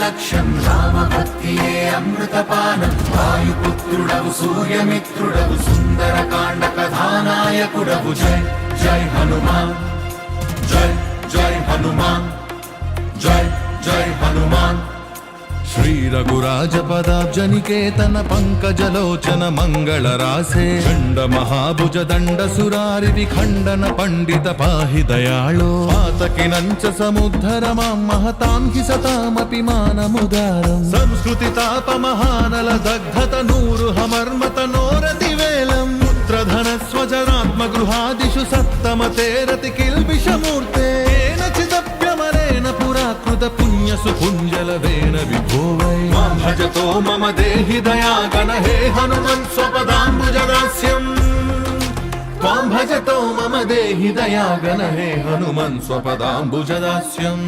లక్ష్యం రామభక్తియే అమృతపానం వాయుపుత్రుడవు సూర్యమిత్రుడవు సుందరకాండ కథానాయకుడవు జై జై హనుమాన్ జై జై హనుమాన్ జై జై హనుమాన్ శ్రీ రఘురాజ పదాబ్జనికేతన పంకజలోచన మంగళ రాసే చండ మహాభుజ దండ సురారి విఖండన పండిత పాహి దయాళో పాతకినంచ సముద్ధర మాం మహతాం హి సతామపి మానముదారం సంస్కృతి తాపమహానల దగ్ధత నూరు హమర్మత నోరతి వేలం పుత్రధన స్వజనాత్మ గృహాదిషు సత్తమ తేరతి కిల్బిషమూర్తే చిదప్యమరేణ పురాకృత పుణ్య సుపుంజలవేన విభోవై మాం భజతో మమ దేహి దయాగణ హే హనుమన్ స్వపదాంబుజదాస్యం త్వాం భజతో మమ దేహి దయాగణ హే హనుమన్ స్వపదాంబుజదాస్యం